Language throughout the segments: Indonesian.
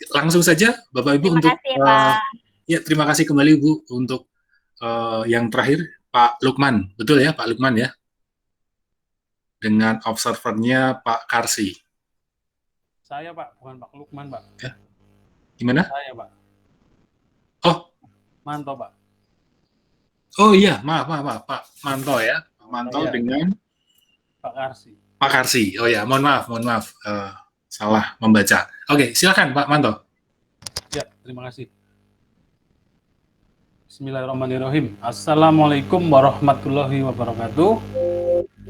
langsung saja Bapak Ibu Terima untuk kasih, Pak. ya terima kasih kembali Bu untuk yang terakhir Pak Lukman, betul ya Pak Lukman ya, dengan observernya Pak Karsi. Saya Pak, bukan Pak Lukman Pak. Ya. Gimana? Saya Pak. Oh, Manto Pak. oh iya, maaf Pak Manto ya, Pak Manto Iya. dengan Pak Karsi. Pak Karsi. Oh ya, mohon maaf, salah membaca. Oke, silakan Pak Manto. Ya, terima kasih. Bismillahirrahmanirrahim. Assalamualaikum warahmatullahi wabarakatuh.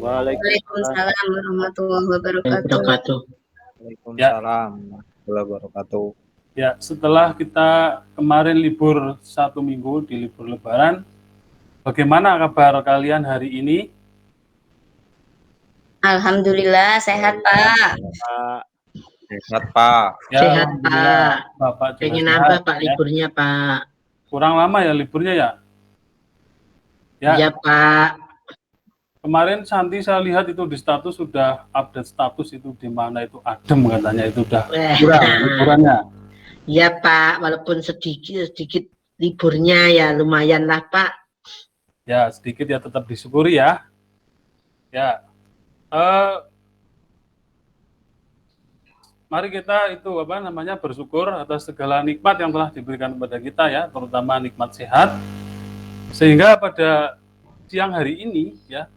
Waalaikumsalam warahmatullahi wabarakatuh. Waalaikumsalam warahmatullahi wabarakatuh. Ya, setelah kita kemarin libur 1 minggu di libur Lebaran, bagaimana kabar kalian hari ini? Alhamdulillah sehat, Pak. Sehat Pak. Ya, Sehat Pak. Bapak juga Pengen sehat, nambah Pak ya. liburnya Pak. Kurang lama ya liburnya ya? Ya, Iya Pak. kemarin Santi saya lihat itu di status sudah update status itu di mana itu adem katanya itu udah kurang liburannya. Iya Pak, walaupun sedikit liburnya ya lumayan lah Pak. Ya, sedikit ya tetap disyukuri ya. Ya. Mari kita itu bersyukur atas segala nikmat yang telah diberikan kepada kita ya, terutama nikmat sehat. Sehingga pada siang hari ini ya,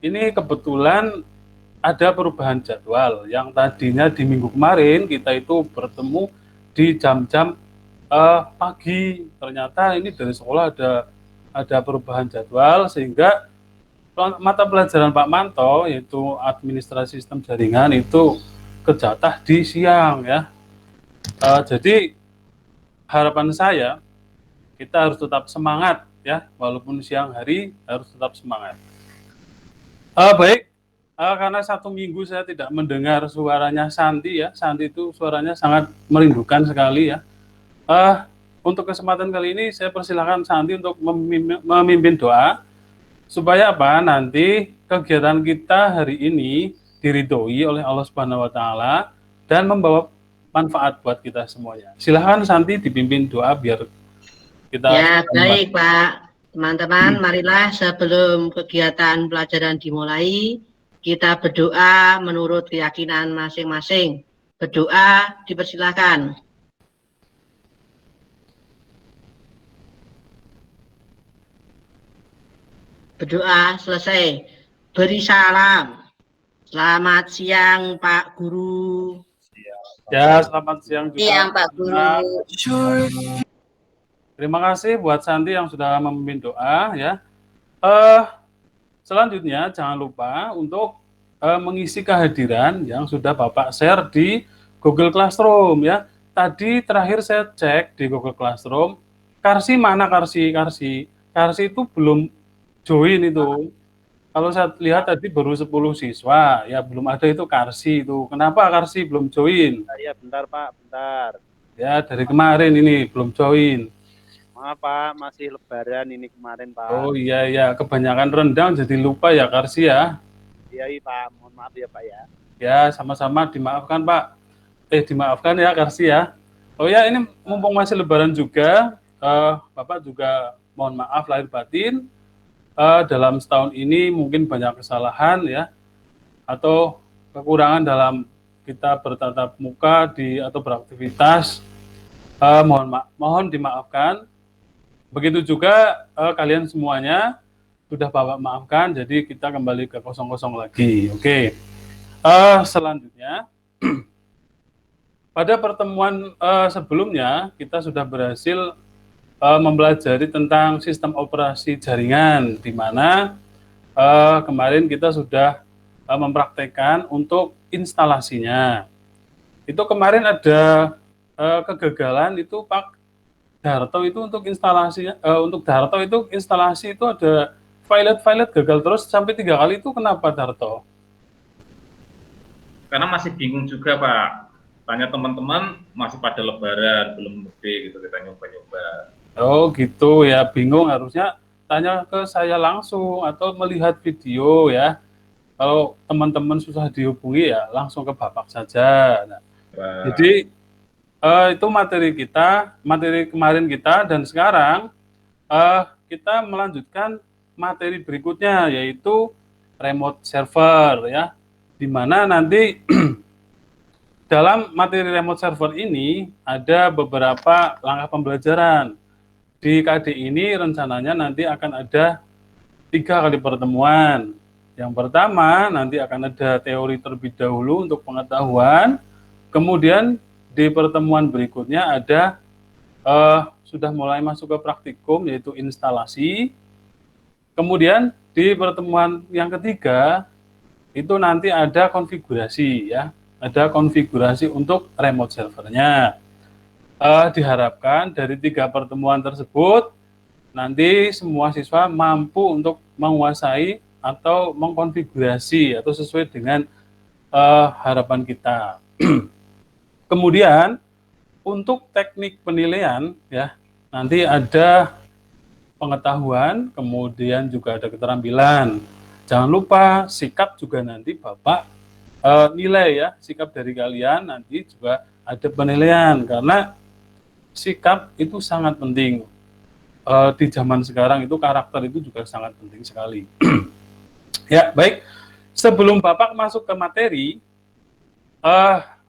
ini kebetulan ada perubahan jadwal yang tadinya di minggu kemarin kita itu bertemu di jam-jam pagi. Ternyata ini dari sekolah ada perubahan jadwal sehingga mata pelajaran Pak Manto yaitu administrasi sistem jaringan itu kejatah di siang ya. Jadi harapan saya kita harus tetap semangat ya, walaupun siang hari harus tetap semangat. Baik, karena 1 minggu saya tidak mendengar suaranya Santi ya. Santi itu suaranya sangat merindukan sekali ya. Untuk kesempatan kali ini saya persilakan Santi untuk memimpin doa supaya apa? Nanti kegiatan kita hari ini diridhoi oleh Allah Subhanahu wa taala dan membawa manfaat buat kita semuanya. Silahkan Santi dipimpin doa biar kita. Ya baik Pak. Teman-teman, marilah sebelum kegiatan pelajaran dimulai, kita berdoa menurut keyakinan masing-masing. Berdoa dipersilakan. Berdoa selesai. Beri salam. Selamat siang Pak Guru. Ya, selamat siang juga. Siang Pak Guru. Terima kasih buat Santi yang sudah memimpin doa ya. Selanjutnya jangan lupa untuk mengisi kehadiran yang sudah Bapak share di Google Classroom ya. Tadi terakhir saya cek di Google Classroom, Karsi mana Karsi? Karsi itu belum join itu. Kalau saya lihat tadi baru 10 siswa, ya belum ada itu Karsi itu. Kenapa Karsi belum join? Ya bentar Pak, bentar. Ya dari kemarin ini belum join. Maaf Pak, masih lebaran ini kemarin Pak. Oh iya, kebanyakan rendang jadi lupa ya Karsi ya. Iya Pak, mohon maaf ya Pak ya. Ya sama-sama dimaafkan Pak. Dimaafkan ya Karsi ya. Oh ya ini mumpung masih lebaran juga, Bapak juga mohon maaf lahir batin. Dalam setahun ini mungkin banyak kesalahan ya, atau kekurangan dalam kita bertatap muka atau beraktivitas. Mohon dimaafkan. Begitu juga kalian semuanya sudah Bapak maafkan, jadi kita kembali ke kosong-kosong lagi. Oke. Selanjutnya, pada pertemuan sebelumnya kita sudah berhasil mempelajari tentang sistem operasi jaringan, di mana kemarin kita sudah mempraktekkan untuk instalasinya. Itu kemarin ada kegagalan itu Pak Darto itu untuk instalasinya, untuk Darto itu instalasi itu ada violet gagal terus sampai 3 kali, itu kenapa Darto? Karena masih bingung juga Pak. Tanya teman-teman masih pada lebaran, belum gede gitu, kita nyoba-nyoba. Oh gitu ya, bingung, harusnya tanya ke saya langsung atau melihat video ya. Kalau teman-teman susah dihubungi ya langsung ke Bapak saja. Nah, jadi Itu materi kemarin kita, dan sekarang kita melanjutkan materi berikutnya, yaitu remote server ya, di mana nanti dalam materi remote server ini ada beberapa langkah pembelajaran. Di KD ini rencananya nanti akan ada 3 kali pertemuan. Yang pertama nanti akan ada teori terlebih dahulu untuk pengetahuan, kemudian di pertemuan berikutnya ada sudah mulai masuk ke praktikum, yaitu instalasi. Kemudian di pertemuan yang ketiga itu nanti ada konfigurasi ya, ada konfigurasi untuk remote servernya. Diharapkan dari 3 pertemuan tersebut nanti semua siswa mampu untuk menguasai atau mengkonfigurasi atau sesuai dengan harapan kita. Kemudian untuk teknik penilaian ya, nanti ada pengetahuan, kemudian juga ada keterampilan. Jangan lupa sikap juga nanti Bapak nilai ya, sikap dari kalian nanti juga ada penilaian, karena sikap itu sangat penting. Di zaman sekarang itu karakter itu juga sangat penting sekali. Ya, baik. Sebelum Bapak masuk ke materi,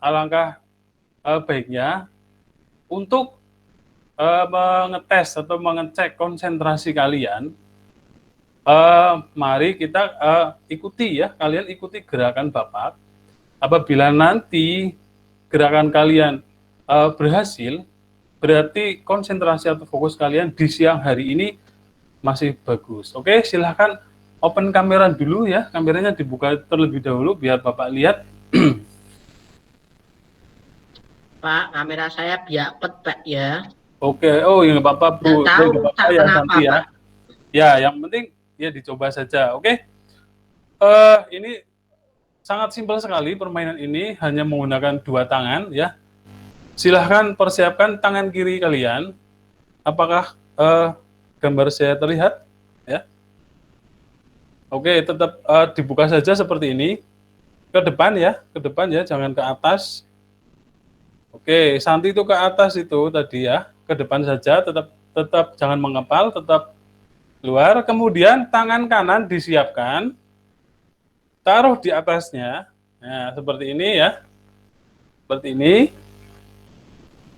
alangkah baiknya untuk mengetes atau mengecek konsentrasi kalian, mari kita ikuti ya, kalian ikuti gerakan Bapak. Apabila nanti gerakan kalian berhasil, berarti konsentrasi atau fokus kalian di siang hari ini masih bagus. Oke, silahkan open kamera dulu ya, kameranya dibuka terlebih dahulu biar Bapak lihat. Pak, kamera saya biapet Pak ya. Oke, oh ya nggak apa-apa Bu, Nggak tahu, nggak apa-apa tak ya kenapa, nanti ya. Pak. Ya, yang penting ya dicoba saja, oke? Ini sangat simpel sekali permainan ini, hanya menggunakan 2 tangan ya. Silahkan persiapkan tangan kiri kalian. Apakah gambar saya terlihat? Ya. Oke, tetap dibuka saja seperti ini. Ke depan ya, jangan ke atas. Oke, Santi itu ke atas itu tadi ya, ke depan saja, tetap jangan mengepal, tetap keluar. Kemudian tangan kanan disiapkan, taruh di atasnya. Nah, seperti ini ya, seperti ini.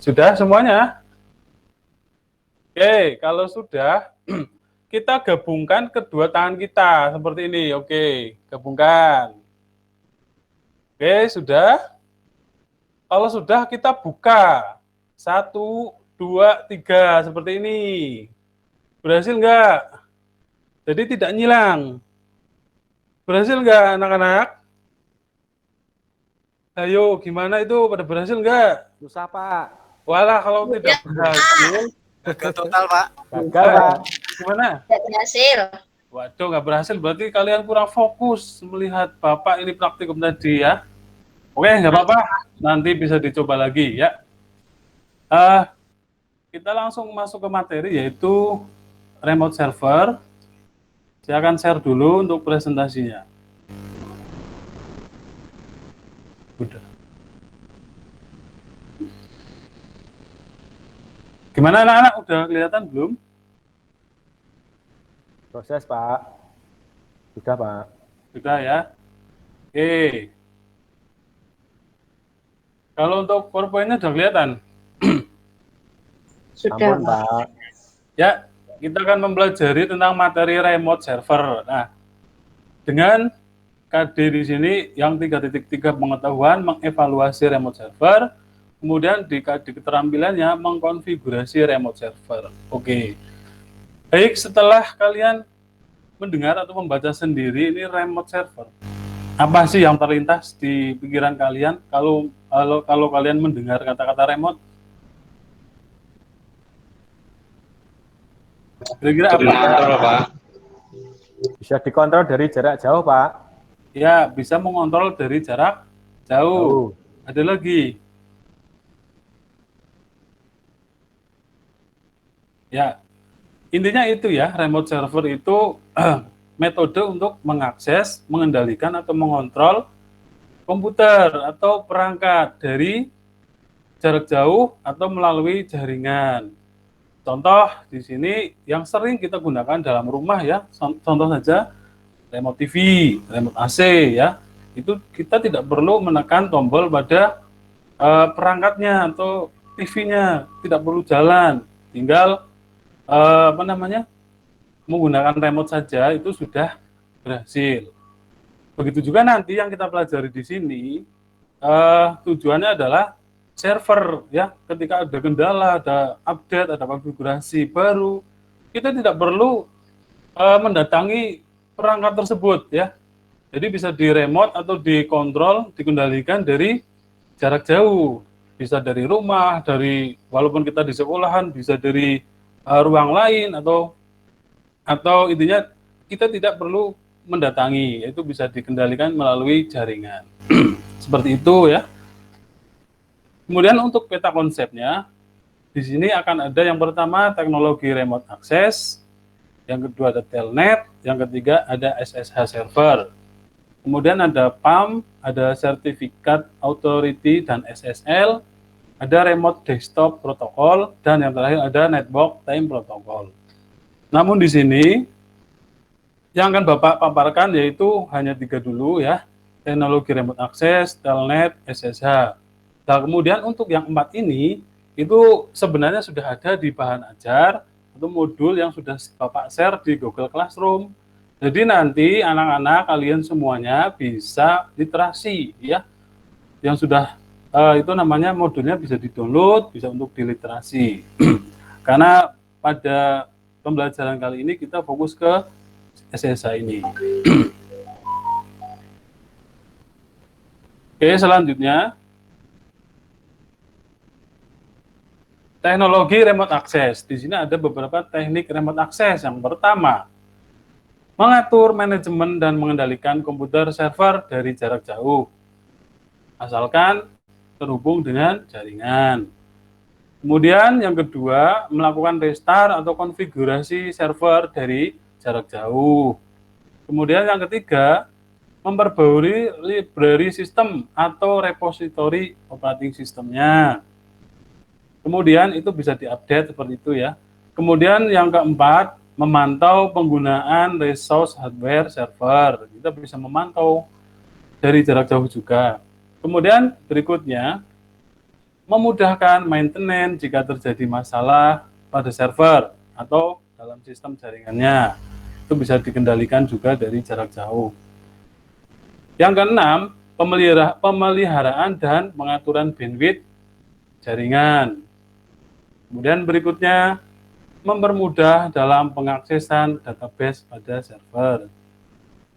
Sudah semuanya? Oke, kalau sudah, kita gabungkan kedua tangan kita seperti ini. Oke, gabungkan. Oke, sudah. Kalau sudah, kita buka. 1, 2, 3, seperti ini. Berhasil nggak? Jadi tidak nyilang. Berhasil nggak anak-anak? Ayo, gimana itu? Pada berhasil nggak? Susah, Pak. Walah, kalau tidak berhasil. Gagal total, Pak. Gagal, Pak. Gimana? Tidak berhasil. Waduh, nggak berhasil. Berarti kalian kurang fokus melihat Bapak ini praktikum tadi ya. Oke, nggak apa-apa. Nanti bisa dicoba lagi ya. Kita langsung masuk ke materi, yaitu remote server. Saya akan share dulu untuk presentasinya. Udah. Gimana anak-anak? Udah kelihatan belum? Proses, Pak. Sudah, Pak. Sudah ya. Oke. Kalau untuk PowerPoint-nya sudah kelihatan? Sudah. Ampun, Pak. Ya, kita akan mempelajari tentang materi remote server. Nah, dengan KD di sini yang 3.3 pengetahuan mengevaluasi remote server, kemudian di KD keterampilannya mengkonfigurasi remote server. Oke. Baik, setelah kalian mendengar atau membaca sendiri ini remote server, apa sih yang terlintas di pikiran kalian kalau kalian mendengar kata-kata remote? Kira-kira apa? Kontrol, Pak. Bisa dikontrol dari jarak jauh, Pak. Ya, bisa mengontrol dari jarak jauh. Ada lagi? Ya, intinya itu ya, remote server itu metode untuk mengakses, mengendalikan atau mengontrol komputer atau perangkat dari jarak jauh atau melalui jaringan. Contoh di sini yang sering kita gunakan dalam rumah ya, contoh saja remote TV, remote AC ya. Itu kita tidak perlu menekan tombol pada perangkatnya atau TV-nya, tidak perlu jalan, tinggal menggunakan remote saja itu sudah berhasil. Begitu juga nanti yang kita pelajari di sini tujuannya adalah server ya, ketika ada kendala, ada update, ada konfigurasi baru, kita tidak perlu mendatangi perangkat tersebut ya. Jadi bisa di remote atau dikontrol, dikendalikan dari jarak jauh. Bisa dari rumah, walaupun kita di sekolahan, bisa dari ruang lain atau intinya kita tidak perlu mendatangi, itu bisa dikendalikan melalui jaringan. Seperti itu ya. Kemudian untuk peta konsepnya, di sini akan ada yang pertama teknologi remote access, yang kedua ada telnet, yang ketiga ada SSH server. Kemudian ada PAM, ada Certificate Authority dan SSL, ada remote desktop protocol, dan yang terakhir ada network time protocol. Namun di sini yang akan Bapak paparkan yaitu hanya 3 dulu ya, teknologi remote access, telnet, SSH. Nah, kemudian untuk yang 4 ini, itu sebenarnya sudah ada di bahan ajar atau modul yang sudah Bapak share di Google Classroom. Jadi nanti anak-anak kalian semuanya bisa literasi ya, yang sudah itu namanya modulnya bisa di-download, bisa untuk diliterasi. Karena pada pembelajaran kali ini kita fokus ke SSH ini. Oke, selanjutnya teknologi remote access. Di sini ada beberapa teknik remote access. Yang pertama, mengatur manajemen dan mengendalikan komputer server dari jarak jauh, asalkan terhubung dengan jaringan. Kemudian yang kedua, melakukan restart atau konfigurasi server dari jarak jauh. Kemudian yang ketiga, memperbarui library system atau repository operating systemnya. Kemudian itu bisa diupdate seperti itu ya. Kemudian yang keempat, memantau penggunaan resource hardware server. Kita bisa memantau dari jarak jauh juga. Kemudian berikutnya, memudahkan maintenance jika terjadi masalah pada server atau dalam sistem jaringannya. Itu bisa dikendalikan juga dari jarak jauh. Yang keenam, pemeliharaan dan pengaturan bandwidth jaringan. Kemudian berikutnya, mempermudah dalam pengaksesan database pada server.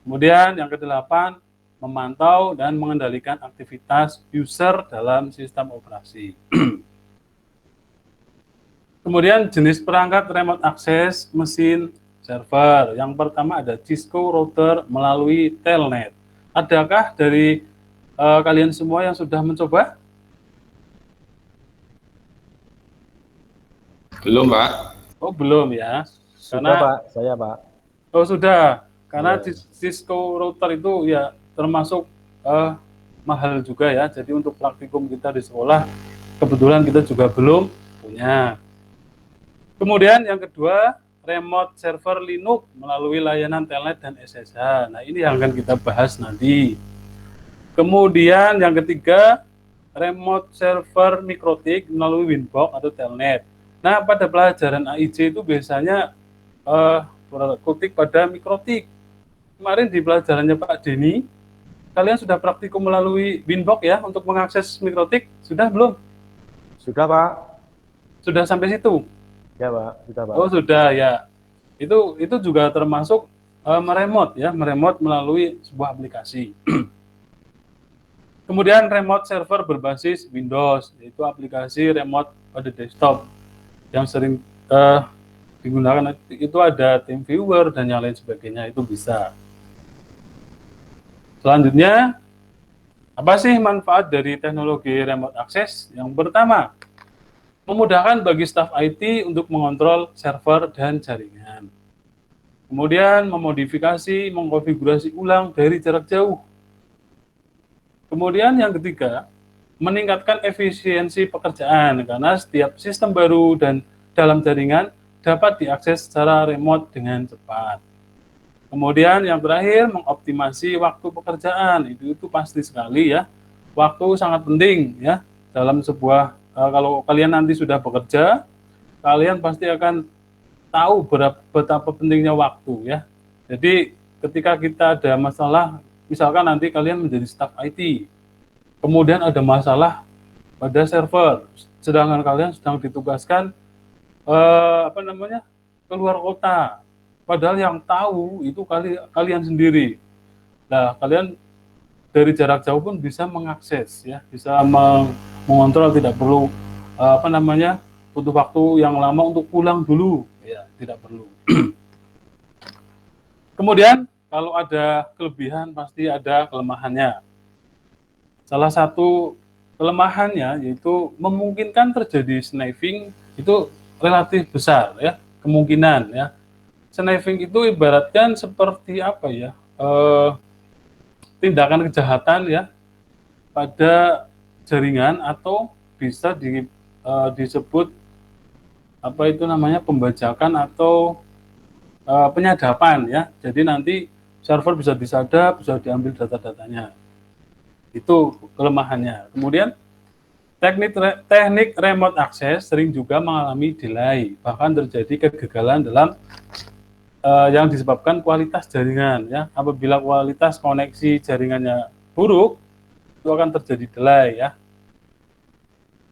Kemudian yang kedelapan, memantau dan mengendalikan aktivitas user dalam sistem operasi. Kemudian jenis perangkat remote access mesin server. Yang pertama ada Cisco router melalui telnet. Adakah dari kalian semua yang sudah mencoba? Belum, Pak. Oh, belum ya. Sudah, Pak. Saya, Pak. Oh, sudah. Karena Ya. Cisco router itu ya termasuk mahal juga ya. Jadi untuk praktikum kita di sekolah, kebetulan kita juga belum punya. Kemudian yang kedua, remote server Linux melalui layanan telnet dan SSH. Nah, ini yang akan kita bahas nanti. Kemudian yang ketiga, remote server mikrotik melalui Winbox atau telnet. Nah, pada pelajaran AIJ itu biasanya berkutik pada mikrotik. Kemarin di pelajarannya Pak Denny, kalian sudah praktikum melalui Winbox ya untuk mengakses mikrotik? Sudah belum? Sudah, Pak. Sudah sampai situ? Ya, Pak. Sudah, Pak. Oh, sudah ya. Itu juga termasuk meremote ya, meremote melalui sebuah aplikasi. Kemudian remote server berbasis Windows, yaitu aplikasi remote pada desktop yang sering digunakan itu ada TeamViewer dan yang lain sebagainya, itu bisa. Selanjutnya, apa sih manfaat dari teknologi remote access? Yang pertama, memudahkan bagi staf IT untuk mengontrol server dan jaringan. Kemudian memodifikasi, mengkonfigurasi ulang dari jarak jauh. Kemudian yang ketiga, meningkatkan efisiensi pekerjaan karena setiap sistem baru dan dalam jaringan dapat diakses secara remote dengan cepat. Kemudian yang terakhir, mengoptimasi waktu pekerjaan. Itu pasti sekali ya. Waktu sangat penting ya dalam sebuah kalau kalian nanti sudah bekerja, kalian pasti akan tahu betapa pentingnya waktu ya. Jadi ketika kita ada masalah, misalkan nanti kalian menjadi staf IT, kemudian ada masalah pada server, sedangkan kalian sedang ditugaskan keluar kota, padahal yang tahu itu kalian sendiri. Nah, kalian dari jarak jauh pun bisa mengakses ya, bisa mengontrol, tidak perlu butuh waktu yang lama untuk pulang dulu ya, tidak perlu. Kemudian kalau ada kelebihan pasti ada kelemahannya. Salah satu kelemahannya yaitu memungkinkan terjadi sniping, itu relatif besar ya kemungkinan ya. Sniping itu ibaratkan seperti apa ya, tindakan kejahatan ya pada jaringan, atau bisa disebut pembajakan atau penyadapan ya. Jadi nanti server bisa disadap, bisa diambil data-datanya. Itu kelemahannya. Kemudian teknik remote access sering juga mengalami delay, bahkan terjadi kegagalan dalam yang disebabkan kualitas jaringan ya. Apabila kualitas koneksi jaringannya buruk, itu akan terjadi delay ya.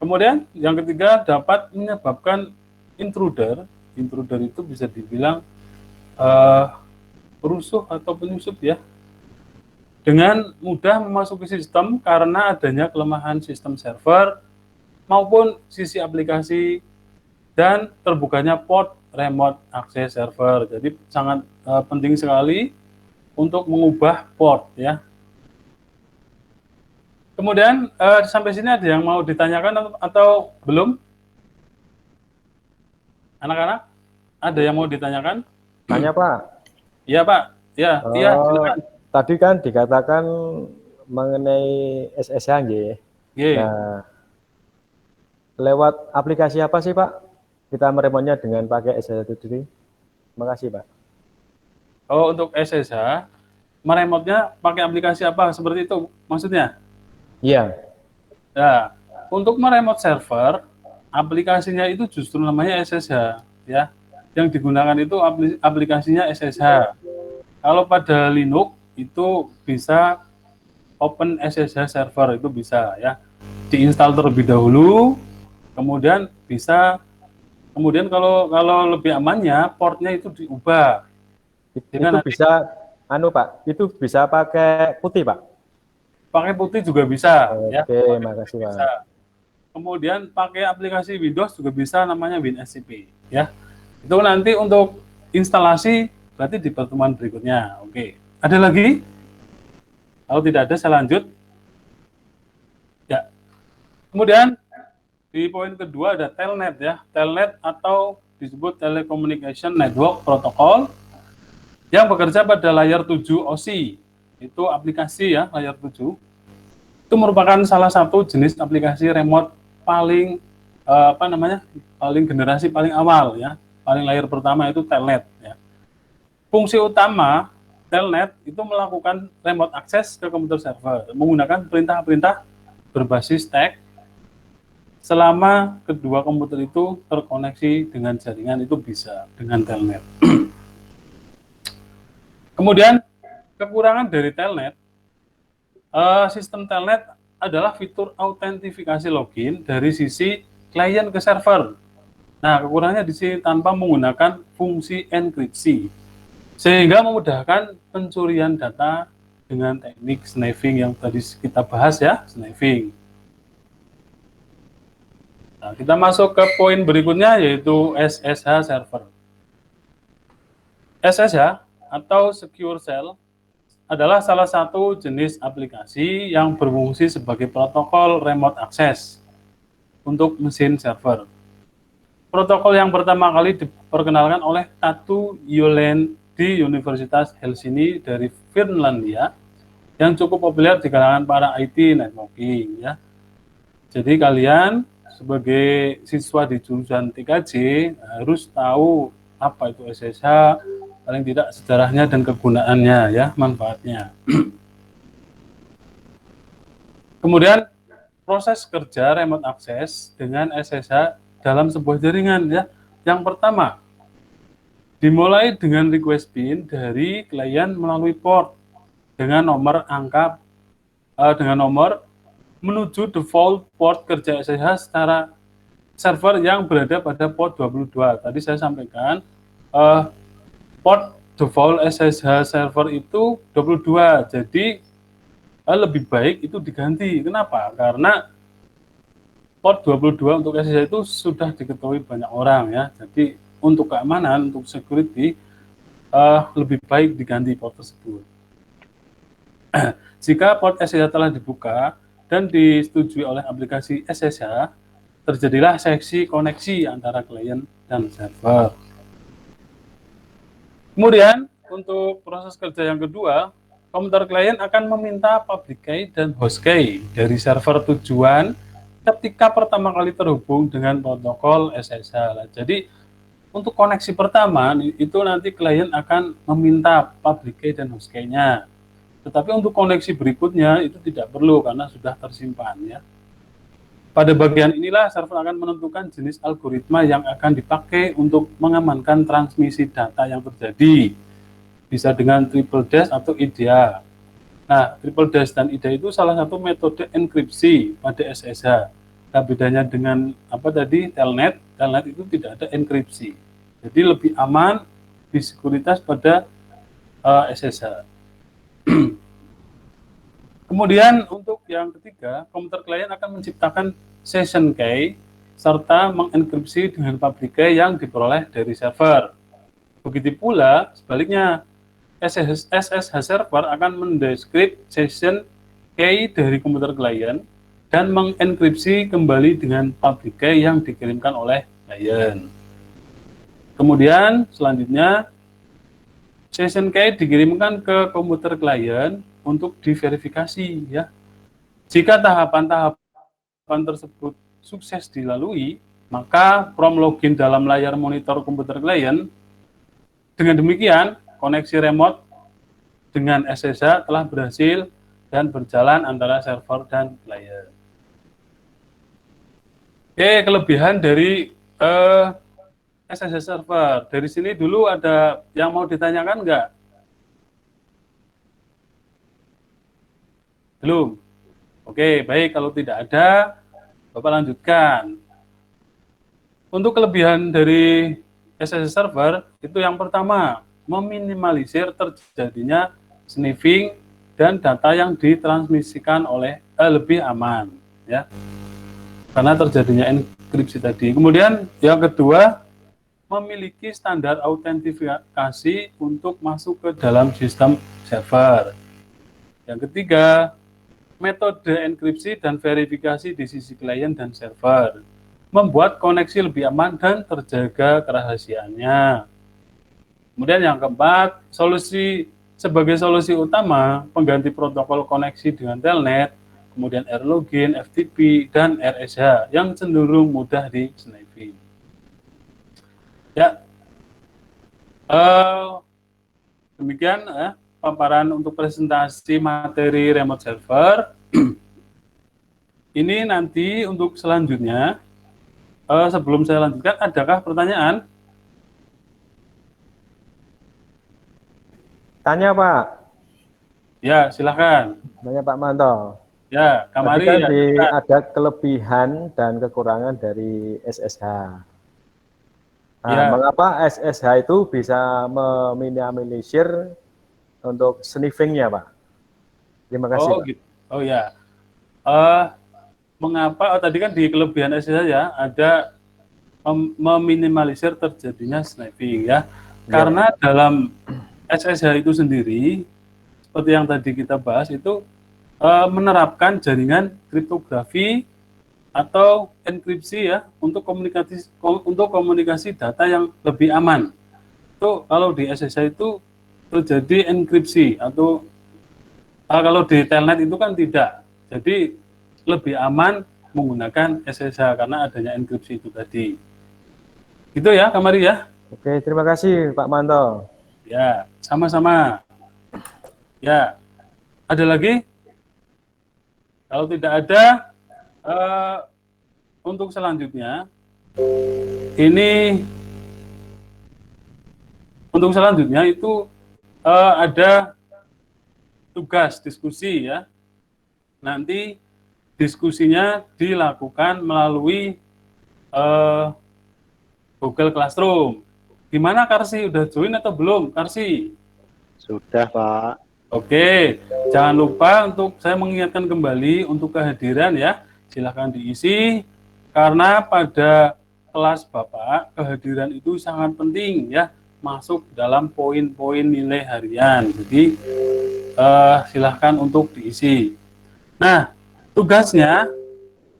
Kemudian yang ketiga, dapat menyebabkan intruder. Intruder itu bisa dibilang perusuh atau penyusup ya, dengan mudah memasuki sistem karena adanya kelemahan sistem server maupun sisi aplikasi dan terbukanya port remote access server. Jadi sangat penting sekali untuk mengubah port ya. Kemudian sampai sini ada yang mau ditanyakan atau belum? Anak-anak, ada yang mau ditanyakan? Tanya Pak. Iya Pak. Ya, iya. Silakan. Tadi kan dikatakan mengenai SSH nggih. Nah, lewat aplikasi apa sih Pak kita meremontnya dengan pakai SSH itu sendiri? Terima kasih Pak. Oh, untuk SSH meremotnya pakai aplikasi apa? Seperti itu maksudnya? Iya. Nah, untuk meremot server, aplikasinya itu justru namanya SSH ya. Yang digunakan itu aplikasinya SSH. Kalau pada Linux itu bisa Open SSH Server, itu bisa ya. Diinstal terlebih dahulu, kemudian kalau lebih amannya portnya itu diubah. Itu bisa Pak, itu bisa pakai putih Pak. Pakai putih juga bisa. Oke, makasih Pak. Bisa. Kemudian pakai aplikasi Windows juga bisa, namanya WinSCP ya. Itu nanti untuk instalasi berarti di pertemuan berikutnya. Oke. Ada lagi? Kalau tidak ada saya lanjut. Ya. Kemudian di poin kedua ada telnet ya. Telnet atau disebut Telecommunication Network Protocol yang bekerja pada layar 7 OSI. Itu aplikasi ya, layar 7. Itu merupakan salah satu jenis aplikasi remote paling paling generasi paling awal ya. Paling layar pertama itu telnet ya. Fungsi utama telnet itu melakukan remote access ke komputer server menggunakan perintah-perintah berbasis tag selama kedua komputer itu terkoneksi dengan jaringan, itu bisa dengan telnet. Kemudian kekurangan dari telnet, sistem telnet adalah fitur autentifikasi login dari sisi klien ke server. Nah, kekurangannya di sini tanpa menggunakan fungsi enkripsi, sehingga memudahkan pencurian data dengan teknik snifing yang tadi kita bahas ya, snifing. Nah, kita masuk ke poin berikutnya yaitu SSH server. SSH atau Secure Shell adalah salah satu jenis aplikasi yang berfungsi sebagai protokol remote access untuk mesin server. Protokol yang pertama kali diperkenalkan oleh Tatu Yolen di Universitas Helsinki dari Finlandia, yang cukup populer di kalangan para IT networking ya. Jadi kalian sebagai siswa di jurusan TKJ harus tahu apa itu SSH, paling tidak sejarahnya dan kegunaannya ya, manfaatnya. Kemudian proses kerja remote access dengan SSH dalam sebuah jaringan ya. Yang pertama, dimulai dengan request pin dari klien melalui port dengan nomor menuju default port kerja SSH secara server yang berada pada port 22. Tadi saya sampaikan port default SSH server itu 22. Jadi lebih baik itu diganti. Kenapa? Karena port 22 untuk SSH itu sudah diketahui banyak orang ya. Jadi untuk keamanan, untuk security lebih baik diganti port tersebut. Jika port SSH telah dibuka dan disetujui oleh aplikasi SSH, terjadilah seksi koneksi antara klien dan server. Kemudian, untuk proses kerja yang kedua, komputer klien akan meminta public key dan host key dari server tujuan ketika pertama kali terhubung dengan protokol SSH. Jadi, untuk koneksi pertama, itu nanti klien akan meminta public key dan host key-nya. Tetapi untuk koneksi berikutnya itu tidak perlu karena sudah tersimpan ya. Pada bagian inilah server akan menentukan jenis algoritma yang akan dipakai untuk mengamankan transmisi data yang terjadi. Bisa dengan triple dash atau IDA. Nah, triple dash dan IDA itu salah satu metode enkripsi pada SSH. Nah, bedanya dengan apa tadi telnet, telnet itu tidak ada enkripsi. Jadi lebih aman di sekuritas pada SSH. Kemudian untuk yang ketiga, komputer klien akan menciptakan session key serta mengenkripsi dengan public key yang diperoleh dari server. Begitu pula sebaliknya, SSH server akan mendeskripsi session key dari komputer klien dan mengenkripsi kembali dengan public key yang dikirimkan oleh klien. Kemudian selanjutnya, session key dikirimkan ke komputer klien untuk diverifikasi ya. Jika tahapan-tahapan tersebut sukses dilalui, maka from login dalam layar monitor komputer klien. Dengan demikian, koneksi remote dengan SSH telah berhasil dan berjalan antara server dan klien. Oke, kelebihan dari SSH server. Dari sini dulu ada yang mau ditanyakan enggak? Belum? Oke, baik. Kalau tidak ada, Bapak lanjutkan. Untuk kelebihan dari SSH server, itu yang pertama, meminimalisir terjadinya sniffing dan data yang ditransmisikan oleh lebih aman. Ya, karena terjadinya enkripsi tadi. Kemudian yang kedua, memiliki standar autentifikasi untuk masuk ke dalam sistem server. Yang ketiga, metode enkripsi dan verifikasi di sisi klien dan server, membuat koneksi lebih aman dan terjaga kerahasiaannya. Kemudian yang keempat, sebagai solusi utama, pengganti protokol koneksi dengan telnet, kemudian R-Login, FTP, dan RSH yang cenderung mudah di sniping. Ya, demikian paparan untuk presentasi materi remote server. Ini nanti untuk selanjutnya, sebelum saya lanjutkan, adakah pertanyaan? Tanya Pak. Ya, silahkan. Tanya Pak Manto. Ya, Kamari. Kan ya, ada kelebihan dan kekurangan dari SSH. Nah, ya. Mengapa SSH itu bisa meminimalisir untuk sniffing-nya, Pak? Terima kasih. Oh, Pak. gitu. Oh ya. Mengapa? Tadi kan di kelebihan SSH ya ada meminimalisir terjadinya sniffing ya. Karena dalam SSH itu sendiri, seperti yang tadi kita bahas itu menerapkan jaringan kriptografi atau enkripsi ya untuk komunikasi data yang lebih aman. Itu kalau di SSH itu terjadi enkripsi atau kalau di telnet itu kan tidak. Jadi lebih aman menggunakan SSH karena adanya enkripsi itu tadi. Gitu ya, Kamari ya. Oke, terima kasih Pak Manto. Ya, sama-sama. Ya, ada lagi? Kalau tidak ada, untuk selanjutnya, ini untuk selanjutnya itu ada tugas diskusi ya. Nanti diskusinya dilakukan melalui Google Classroom. Gimana Karsi? Udah join atau belum, Karsi? Sudah, Pak. Oke, jangan lupa untuk saya mengingatkan kembali untuk kehadiran ya. Silahkan diisi, karena pada kelas Bapak, kehadiran itu sangat penting ya, masuk dalam poin-poin nilai harian. Jadi, silahkan untuk diisi. Nah, tugasnya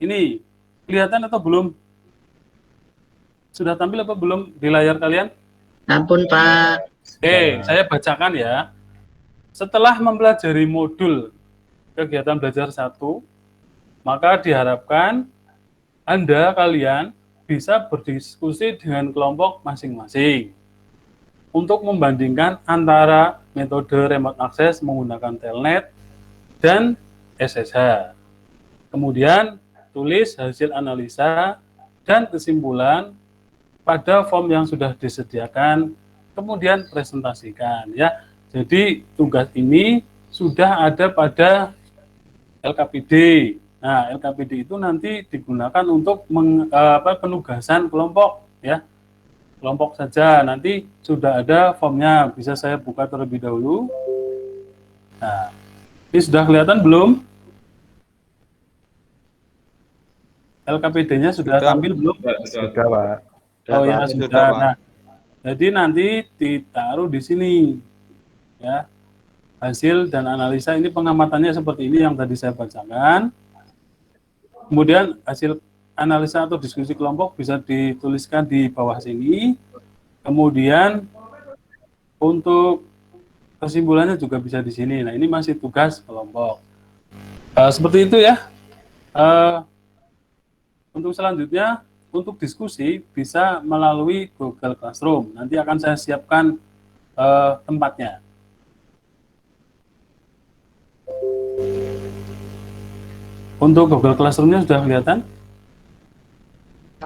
ini, kelihatan atau belum? Sudah tampil apa belum di layar kalian? Ampun Pak. Oke, saya bacakan ya. Setelah mempelajari modul kegiatan belajar 1, maka diharapkan kalian bisa berdiskusi dengan kelompok masing-masing untuk membandingkan antara metode remote access menggunakan telnet dan SSH. Kemudian tulis hasil analisa dan kesimpulan pada form yang sudah disediakan, kemudian presentasikan ya. Jadi tugas ini sudah ada pada LKPD. Nah, LKPD itu nanti digunakan untuk penugasan kelompok ya. Kelompok saja, nanti sudah ada formnya, bisa saya buka terlebih dahulu. Nah, ini sudah kelihatan belum? LKPD-nya sudah tampil belum? Sudah, Pak. Oh ya, sudah. Nah, jadi nanti ditaruh di sini ya. Hasil dan analisa ini pengamatannya seperti ini yang tadi saya bacakan. Kemudian hasil analisa atau diskusi kelompok bisa dituliskan di bawah sini. Kemudian untuk kesimpulannya juga bisa di sini. Nah, ini masih tugas kelompok. Seperti itu ya. Untuk selanjutnya, untuk diskusi bisa melalui Google Classroom. Nanti akan saya siapkan tempatnya. Untuk Google Classroom-nya sudah kelihatan?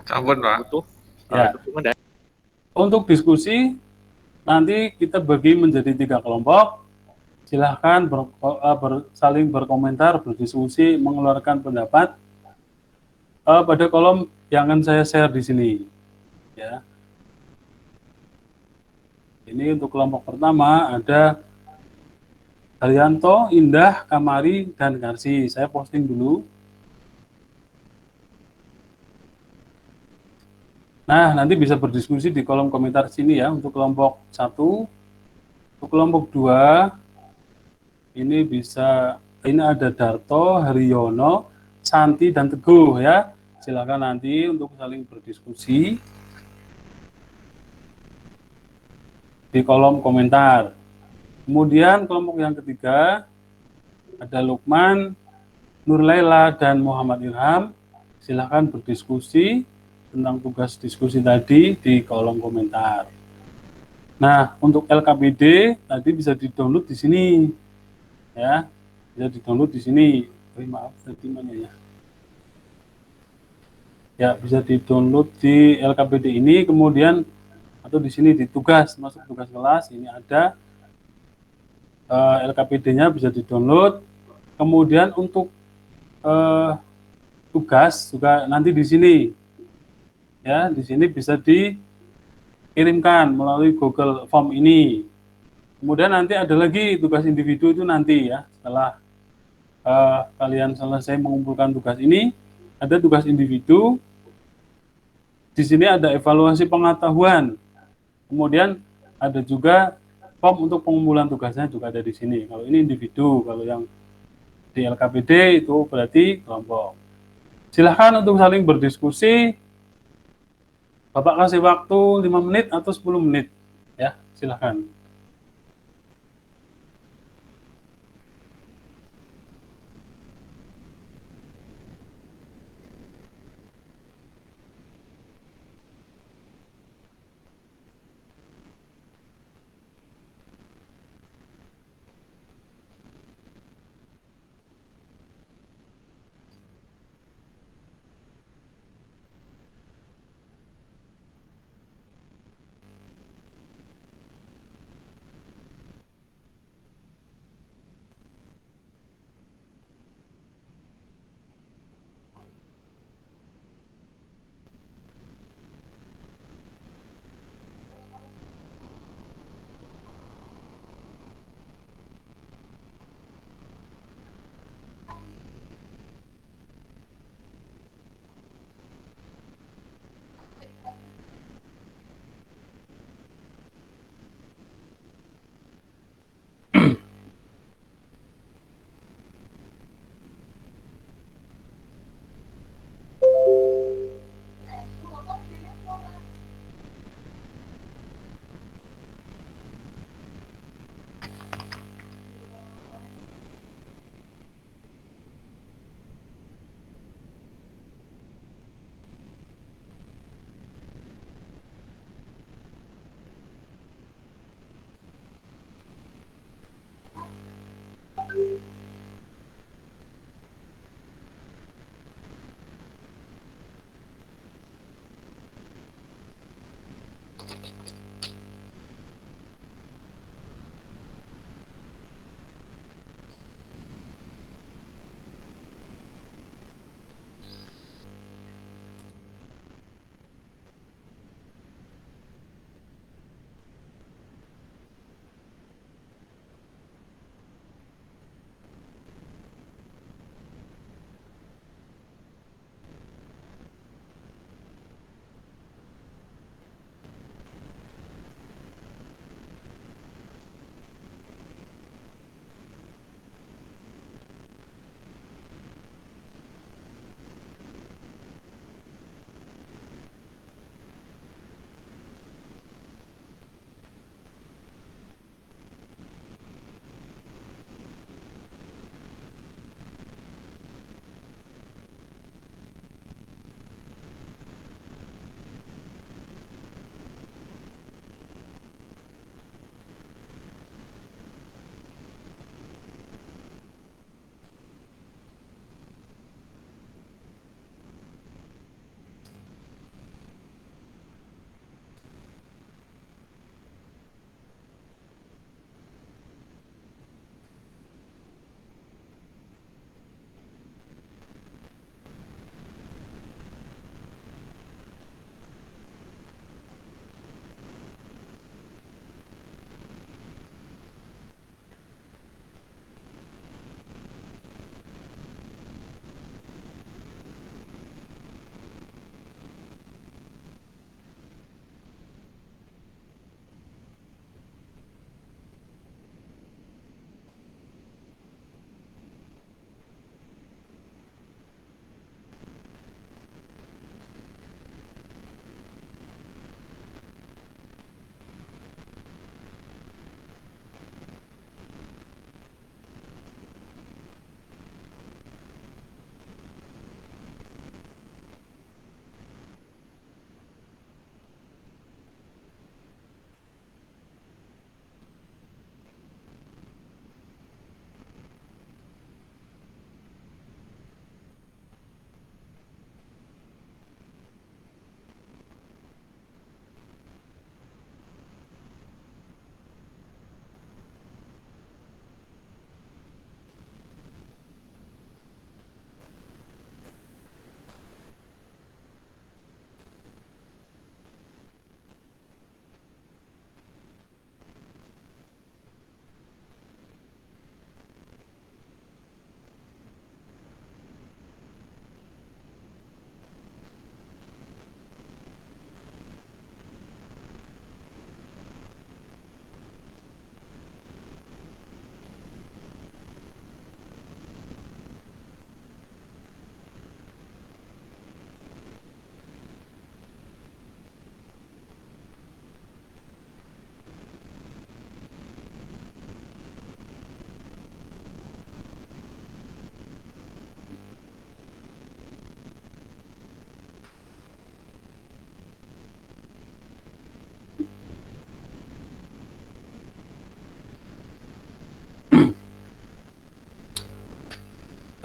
Ampun, Pak. Ya. Untuk diskusi, nanti kita bagi menjadi 3 kelompok. Silahkan saling berkomentar, berdiskusi, mengeluarkan pendapat pada kolom yang akan saya share di sini. Ya. Ini untuk kelompok pertama ada Haryanto, Indah, Kamari, dan Karsi. Saya posting dulu. Nah, nanti bisa berdiskusi di kolom komentar sini ya, untuk kelompok 1. Untuk kelompok 2, ini ada Darto, Haryono, Santi, dan Teguh ya. Silakan nanti untuk saling berdiskusi di kolom komentar. Kemudian kelompok yang ketiga ada Lukman, Nurlaila, dan Muhammad Ilham. Silahkan berdiskusi tentang tugas diskusi tadi di kolom komentar. Nah, untuk LKPD tadi bisa di-download di sini. Ya, bisa di-download di sini. Maaf, tadi mana ya? Ya, bisa di-download di LKPD ini, kemudian atau di sini di tugas, masuk tugas kelas, ini ada LKPD-nya bisa di-download. Kemudian untuk tugas juga nanti di sini. Ya, di sini bisa dikirimkan melalui Google Form ini. Kemudian nanti ada lagi tugas individu itu nanti ya, setelah kalian selesai mengumpulkan tugas ini, ada tugas individu. Di sini ada evaluasi pengetahuan. Kemudian ada juga form untuk pengumpulan tugasnya juga ada di sini. Kalau ini individu, kalau yang di LKPD itu berarti kelompok. Silahkan untuk saling berdiskusi. Bapak kasih waktu 5 menit atau 10 menit. Ya, silahkan.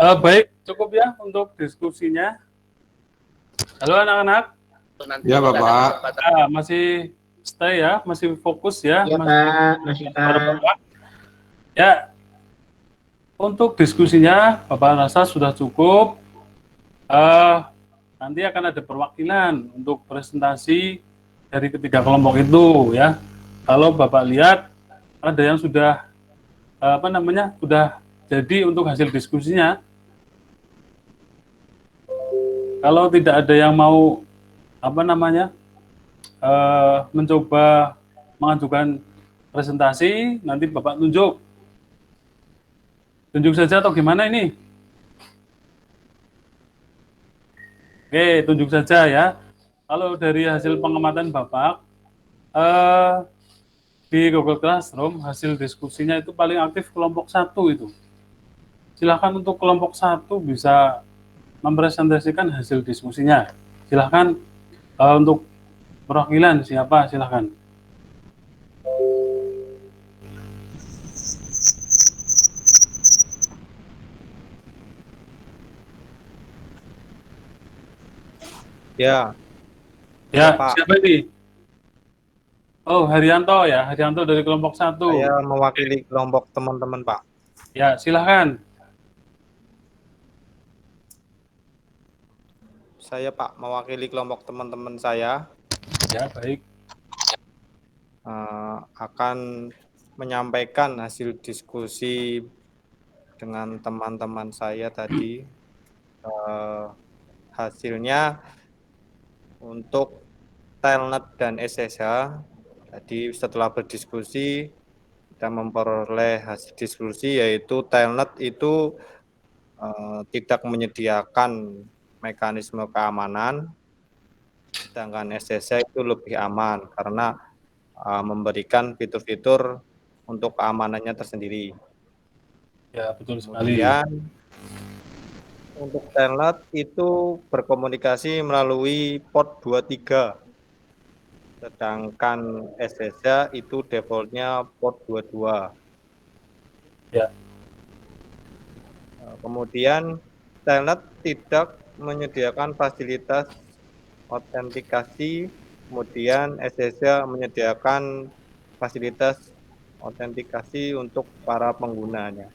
Baik, cukup ya untuk diskusinya. Halo anak-anak. Ya Bapak. Masih stay ya, masih fokus ya. Ya Pak, masih Pak. Ya, untuk diskusinya Bapak rasa sudah cukup. Nanti akan ada perwakilan untuk presentasi dari ketiga kelompok itu ya. Kalau Bapak lihat ada yang sudah sudah jadi untuk hasil diskusinya. Kalau tidak ada yang mau mencoba mengajukan presentasi, nanti Bapak tunjuk saja atau gimana ini? Oke, tunjuk saja ya. Kalau dari hasil pengamatan Bapak di Google Classroom, hasil diskusinya itu paling aktif kelompok 1 itu. Silakan untuk kelompok 1 bisa mempresentasikan hasil diskusinya. Silakan untuk perwakilan siapa, silakan. Ya. Ya, Pak. siapa ini? Oh, Haryanto ya, Haryanto dari kelompok 1. Saya mewakili kelompok teman-teman, Pak. Ya, silakan. Saya, Pak, mewakili kelompok teman-teman saya. Ya, baik. Akan menyampaikan hasil diskusi dengan teman-teman saya tadi. Hasilnya untuk Telnet dan SSH. Jadi setelah berdiskusi kita memperoleh hasil diskusi yaitu Telnet itu tidak menyediakan mekanisme keamanan, sedangkan SSH itu lebih aman karena memberikan fitur-fitur untuk keamanannya tersendiri. Ya, betul sekali. Kemudian untuk Telnet itu berkomunikasi melalui port 23, sedangkan SSH itu defaultnya port 22. Ya. Kemudian Telnet tidak menyediakan fasilitas autentikasi, kemudian SSH menyediakan fasilitas autentikasi untuk para penggunanya.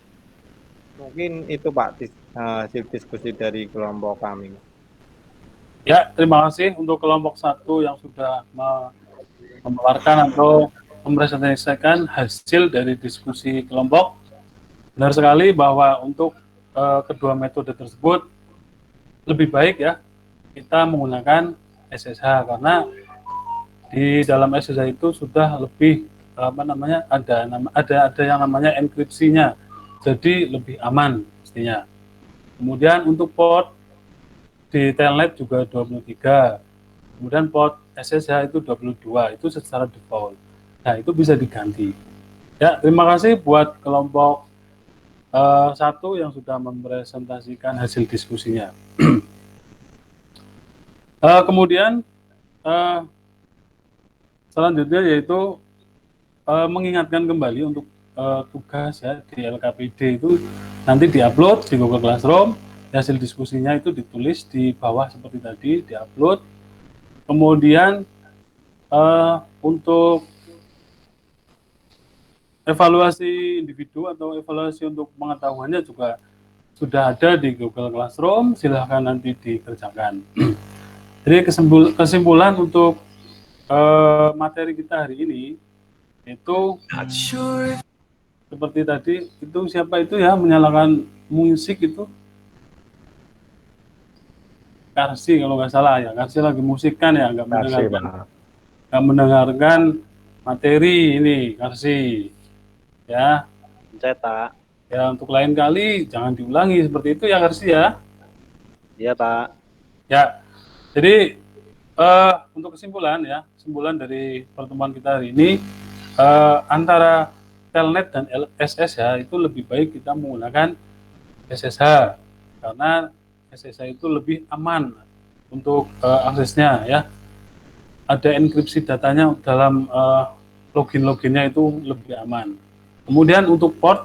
Mungkin itu Pak hasil diskusi dari kelompok kami. Ya, terima kasih untuk kelompok 1 yang sudah memaparkan atau mempresentasikan hasil dari diskusi kelompok. Benar sekali bahwa untuk kedua metode tersebut lebih baik ya kita menggunakan SSH karena di dalam SSH itu sudah lebih ada yang namanya enkripsinya, jadi lebih aman pastinya. Kemudian untuk port di Telnet juga 23, kemudian port SSH itu 22, itu secara default. Nah, itu bisa diganti. Ya, terima kasih buat kelompok 1 yang sudah mempresentasikan hasil diskusinya. Kemudian selanjutnya yaitu mengingatkan kembali untuk tugas ya di LKPD itu nanti diupload di Google Classroom, hasil diskusinya itu ditulis di bawah seperti tadi, diupload. Kemudian untuk evaluasi individu atau evaluasi untuk pengetahuannya juga sudah ada di Google Classroom, silahkan nanti dikerjakan. Jadi kesimpulan untuk materi kita hari ini itu seperti tadi, itu siapa itu ya menyalakan musik itu? Karsi kalau nggak salah ya, Karsi lagi musik kan ya, nggak mendengarkan materi ini Karsi. Ya, Cetak. Ya, untuk lain kali jangan diulangi seperti itu ya Karsi ya. Iya Pak. Ya, jadi untuk kesimpulan dari pertemuan kita hari ini antara Telnet dan SSH itu lebih baik kita menggunakan SSH karena SSH itu lebih aman untuk aksesnya ya. Ada enkripsi datanya dalam loginnya itu lebih aman. Kemudian untuk port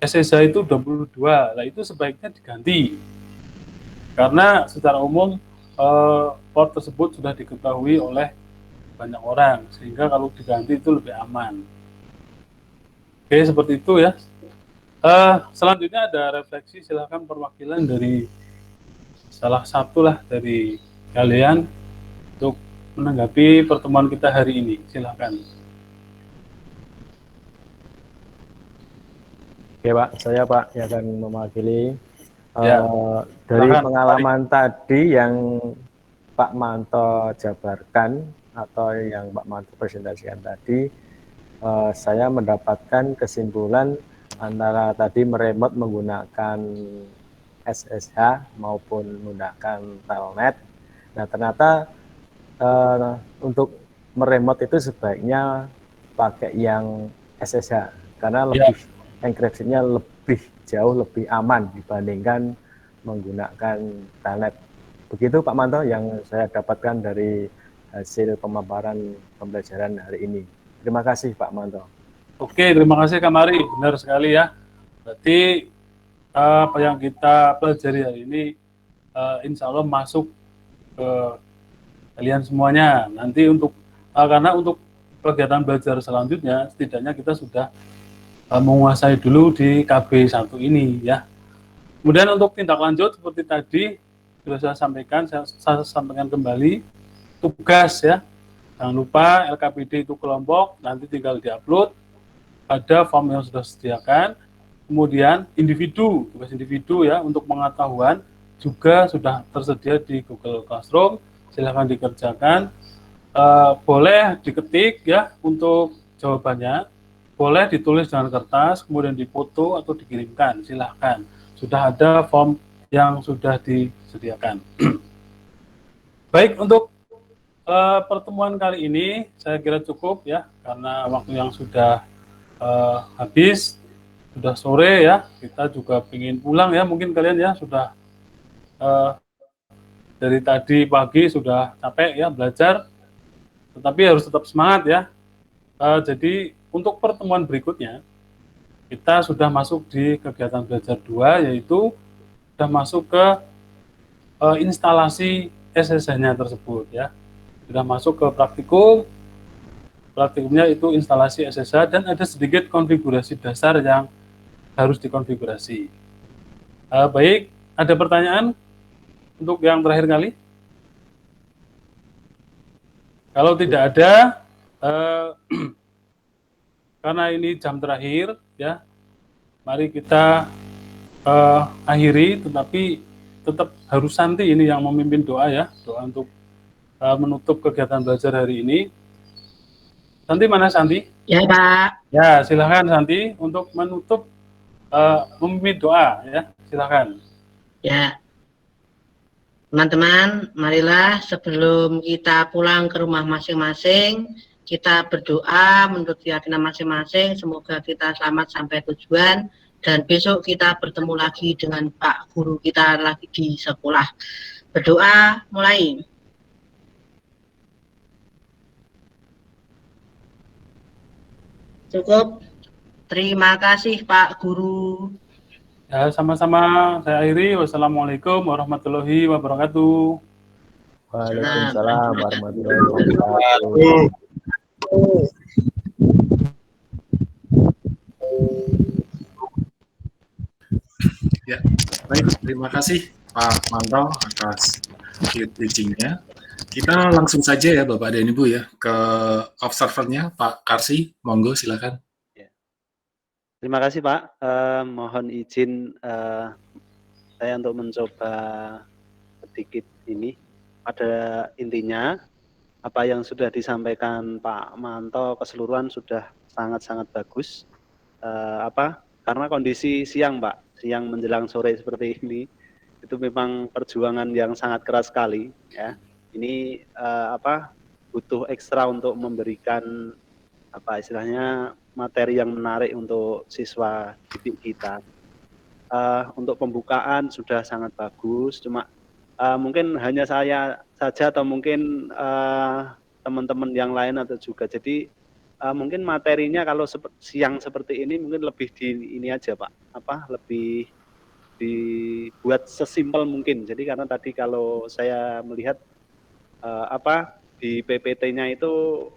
SSH itu 22. Nah, itu sebaiknya diganti. Karena secara umum port tersebut sudah diketahui oleh banyak orang, sehingga kalau diganti itu lebih aman. Oke, seperti itu ya. Selanjutnya ada refleksi, silakan perwakilan dari salah satu lah dari kalian untuk menanggapi pertemuan kita hari ini. Silakan. Oke Pak, saya Pak yang akan mewakili Ya, dari silakan. pengalaman tadi yang Pak Manto jabarkan atau yang Pak Manto presentasikan tadi, saya mendapatkan kesimpulan antara tadi meremote menggunakan SSH maupun menggunakan telnet. Nah ternyata untuk meremote itu sebaiknya pakai yang SSH karena lebih enkripsinya lebih jauh lebih aman dibandingkan menggunakan telnet. Begitu Pak Manto yang saya dapatkan dari hasil pemaparan pembelajaran hari ini. Terima kasih Pak Manto. Oke, terima kasih Kak Mari. Benar sekali ya. Berarti apa yang kita pelajari hari ini insya Allah masuk ke kalian semuanya. Nanti untuk karena untuk kegiatan belajar selanjutnya setidaknya kita sudah menguasai dulu di KB1 ini ya. Kemudian untuk tindak lanjut seperti tadi sudah saya sampaikan, saya sampaikan kembali tugas ya. Jangan lupa LKPD itu kelompok, nanti tinggal diupload pada form yang sudah disediakan. Kemudian individu, tugas individu ya untuk pengetahuan juga sudah tersedia di Google Classroom. Silahkan dikerjakan. Boleh diketik ya untuk jawabannya. Boleh ditulis dengan kertas, kemudian difoto atau dikirimkan. Silahkan. Sudah ada form yang sudah disediakan. Baik, untuk pertemuan kali ini saya kira cukup ya, karena waktu yang sudah habis, sudah sore ya, kita juga ingin pulang ya, mungkin kalian ya sudah dari tadi pagi sudah capek ya belajar, tetapi harus tetap semangat ya. Jadi untuk pertemuan berikutnya, kita sudah masuk di kegiatan belajar 2, yaitu sudah masuk ke instalasi SSH-nya tersebut ya. Sudah masuk ke praktikum. Praktikumnya itu instalasi SSH dan ada sedikit konfigurasi dasar yang harus dikonfigurasi. Baik, ada pertanyaan untuk yang terakhir kali? Kalau tidak ada, karena ini jam terakhir ya, mari kita akhiri, tetapi tetap harus Santi ini yang memimpin doa ya, doa untuk menutup kegiatan belajar hari ini. Santi, mana Santi? Ya Pak. Ya, silakan Santi untuk menutup memimpin doa ya, silakan. Ya, teman-teman, marilah sebelum kita pulang ke rumah masing-masing, kita berdoa menurut keyakinan masing-masing, semoga kita selamat sampai tujuan, dan besok kita bertemu lagi dengan Pak Guru kita lagi di sekolah. Berdoa, mulai. Cukup. Terima kasih Pak Guru. Ya, sama-sama saya akhiri. Wassalamualaikum warahmatullahi wabarakatuh. Waalaikumsalam warahmatullahi wabarakatuh. Ya, baik. Terima kasih Pak Manto atas teaching-nya. Kita langsung saja ya Bapak dan Ibu ya ke observernya Pak Karsi. Monggo silakan. Terima kasih Pak. Mohon izin saya untuk mencoba sedikit ini. Pada intinya apa yang sudah disampaikan Pak Manto keseluruhan sudah sangat-sangat bagus. Karena kondisi siang Pak, siang menjelang sore seperti ini, itu memang perjuangan yang sangat keras sekali ya. Ini butuh ekstra untuk memberikan istilahnya materi yang menarik untuk siswa didik kita. Untuk pembukaan sudah sangat bagus, cuma mungkin hanya saya saja atau mungkin teman-teman yang lain atau juga. Jadi mungkin materinya kalau siang seperti ini mungkin lebih di ini aja Pak, lebih dibuat sesimpel mungkin. Jadi karena tadi kalau saya melihat di PPT-nya itu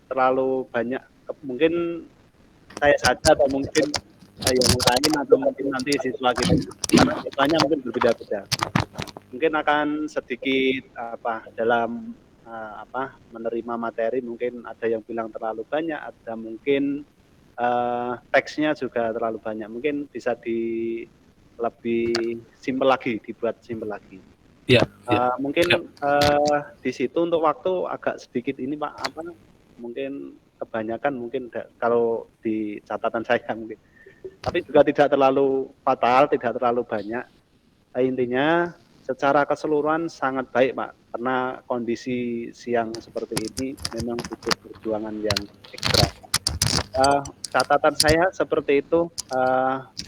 terlalu banyak, mungkin saya saja atau mungkin yang lain atau mungkin nanti siswa kita, karena siswanya mungkin berbeda-beda. Mungkin akan sedikit dalam menerima materi, mungkin ada yang bilang terlalu banyak, ada mungkin teksnya juga terlalu banyak. Mungkin bisa lebih simpel lagi, dibuat simpel lagi. Ya. Mungkin di situ untuk waktu agak sedikit ini Pak, mungkin kebanyakan mungkin kalau di catatan saya mungkin, tapi juga tidak terlalu fatal, tidak terlalu banyak. Intinya secara keseluruhan sangat baik Pak, karena kondisi siang seperti ini memang butuh perjuangan yang ekstra. Catatan saya seperti itu,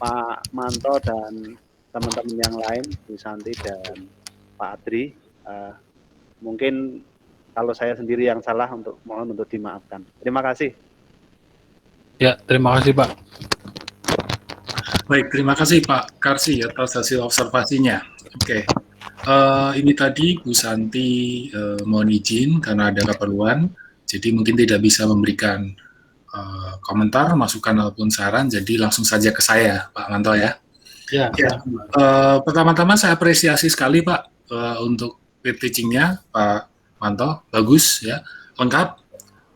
Pak Manto dan teman-teman yang lain, Bu Santi dan Pak Adri. Mungkin kalau saya sendiri yang salah, mohon untuk dimaafkan. Terima kasih. Ya, terima kasih Pak. Baik, terima kasih Pak Karsi atas hasil observasinya. Oke, ini tadi Bu Santi mohon izin karena ada keperluan, jadi mungkin tidak bisa memberikan komentar, masukan ataupun saran, jadi langsung saja ke saya, Pak Manto ya. Ya. Pertama-tama saya apresiasi sekali Pak untuk peer teaching-nya Pak Manto, bagus ya, lengkap,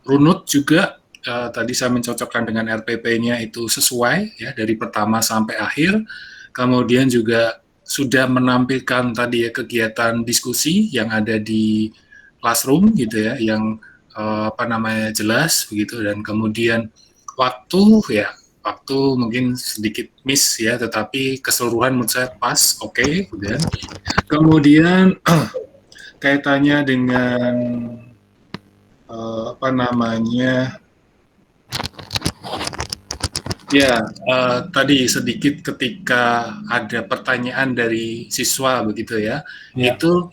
runut juga. Tadi saya mencocokkan dengan RPP-nya itu sesuai ya dari pertama sampai akhir. Kemudian juga sudah menampilkan tadi ya kegiatan diskusi yang ada di classroom gitu ya, yang jelas begitu, dan kemudian waktu mungkin sedikit miss ya, tetapi keseluruhan menurut saya pas, oke, kemudian kaitannya dengan tadi sedikit ketika ada pertanyaan dari siswa begitu ya. Itu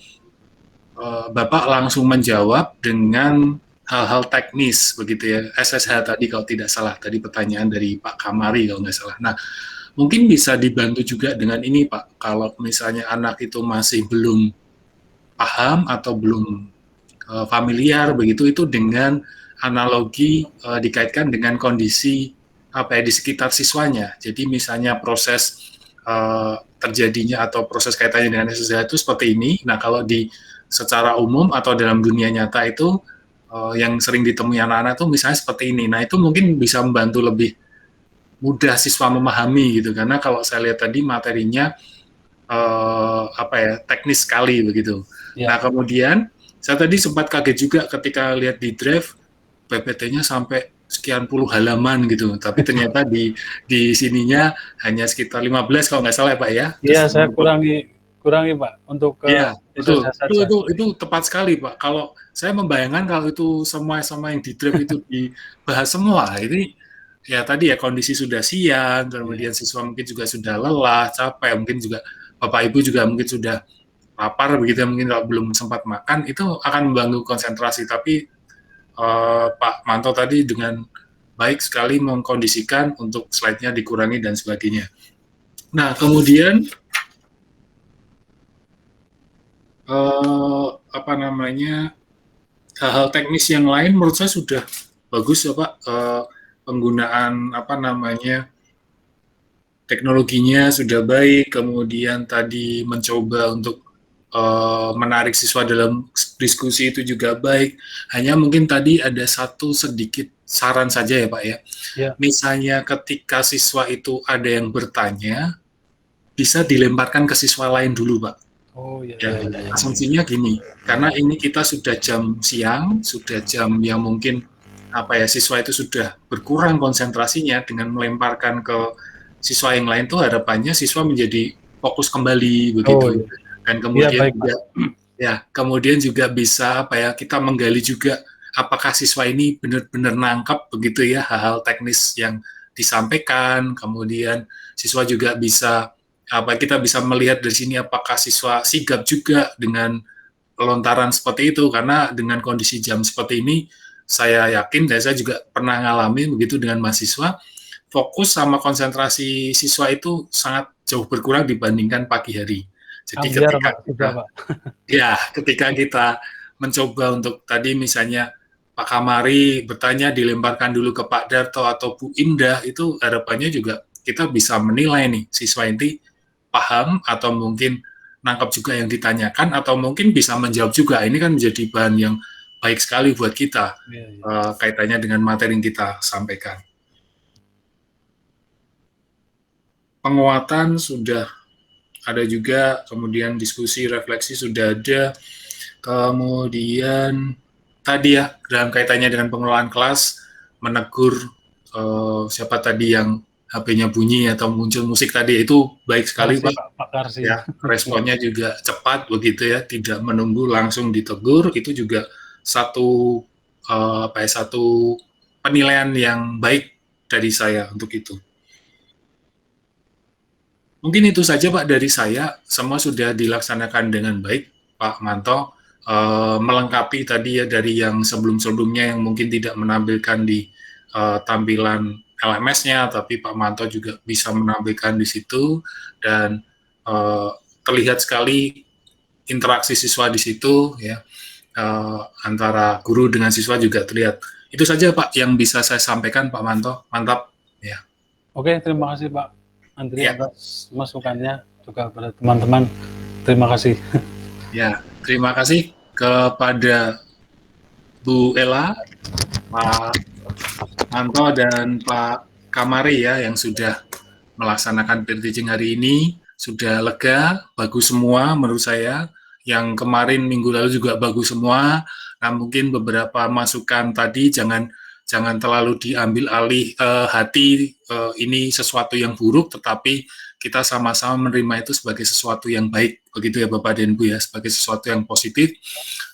Bapak langsung menjawab dengan hal-hal teknis begitu ya, SSH tadi kalau tidak salah, tadi pertanyaan dari Pak Kamari kalau nggak salah. Nah, mungkin bisa dibantu juga dengan ini Pak, kalau misalnya anak itu masih belum paham atau belum familiar begitu, itu dengan analogi dikaitkan dengan kondisi di sekitar siswanya. Jadi misalnya proses terjadinya atau proses kaitannya dengan SSH itu seperti ini. Nah, kalau secara umum atau dalam dunia nyata itu yang sering ditemui anak-anak itu misalnya seperti ini. Nah, itu mungkin bisa membantu lebih mudah siswa memahami gitu, karena kalau saya lihat tadi materinya teknis sekali begitu. Nah, kemudian saya tadi sempat kaget juga ketika lihat di draft PPT-nya sampai sekian puluh halaman gitu, tapi ternyata di sininya hanya sekitar 15 kalau nggak salah ya Pak ya. Iya, saya kurangi Pak untuk itu tepat sekali Pak. Kalau saya membayangkan kalau itu semua yang di draft itu dibahas semua, ini ya tadi ya kondisi sudah siang, kemudian siswa mungkin juga sudah lelah, capek, mungkin juga Bapak Ibu juga mungkin sudah lapar begitu, mungkin kalau belum sempat makan, itu akan mengganggu konsentrasi. Tapi Pak Manto tadi dengan baik sekali mengkondisikan untuk slide-nya dikurangi dan sebagainya. Nah, kemudian hal-hal teknis yang lain menurut saya sudah bagus ya Pak, penggunaan teknologinya sudah baik, kemudian tadi mencoba untuk menarik siswa dalam diskusi itu juga baik. Hanya mungkin tadi ada satu sedikit saran saja ya Pak ya. Misalnya ketika siswa itu ada yang bertanya, bisa dilemparkan ke siswa lain dulu Pak. Asumsinya gini, karena ini kita sudah jam siang, sudah jam yang mungkin siswa itu sudah berkurang konsentrasinya, dengan melemparkan ke siswa yang lain tuh harapannya siswa menjadi fokus kembali begitu. Dan kemudian kemudian juga bisa kita menggali juga apakah siswa ini benar-benar nangkep begitu ya hal-hal teknis yang disampaikan. Kemudian siswa juga bisa kita bisa melihat dari sini apakah siswa sigap juga dengan pelontaran seperti itu, karena dengan kondisi jam seperti ini saya yakin dan saya juga pernah ngalami begitu dengan mahasiswa, fokus sama konsentrasi siswa itu sangat jauh berkurang dibandingkan pagi hari. Jadi ketika kita mencoba untuk tadi misalnya Pak Kamari bertanya dilemparkan dulu ke Pak Darto atau Bu Indah, itu harapannya juga kita bisa menilai nih siswa ini paham atau mungkin nangkap juga yang ditanyakan atau mungkin bisa menjawab juga. Ini kan menjadi bahan yang baik sekali buat kita kaitannya dengan materi yang kita sampaikan. Penguatan sudah ada juga, kemudian diskusi, refleksi sudah ada, kemudian tadi ya dalam kaitannya dengan pengelolaan kelas, menegur siapa tadi yang HP-nya bunyi atau muncul musik tadi, itu baik sekali Pak Karsi. Ya, responnya juga cepat begitu ya, tidak menunggu, langsung ditegur, itu juga satu satu penilaian yang baik dari saya untuk itu. Mungkin itu saja Pak dari saya, semua sudah dilaksanakan dengan baik Pak Manto, melengkapi tadi ya dari yang sebelum-sebelumnya yang mungkin tidak menampilkan di tampilan LMS-nya, tapi Pak Manto juga bisa menampilkan di situ, dan terlihat sekali interaksi siswa di situ ya, antara guru dengan siswa juga terlihat. Itu saja Pak yang bisa saya sampaikan Pak Manto, mantap ya. Oke, terima kasih Pak Andri atas masukannya juga kepada teman-teman. Terima kasih. Ya, terima kasih kepada Bu Ella, Pak Manto dan Pak Kamari ya yang sudah melaksanakan peer teaching hari ini. Sudah lega, bagus semua menurut saya. Yang kemarin minggu lalu juga bagus semua. Nah, mungkin beberapa masukan tadi jangan terlalu diambil alih hati, ini sesuatu yang buruk, tetapi kita sama-sama menerima itu sebagai sesuatu yang baik, begitu ya Bapak dan Ibu ya, sebagai sesuatu yang positif,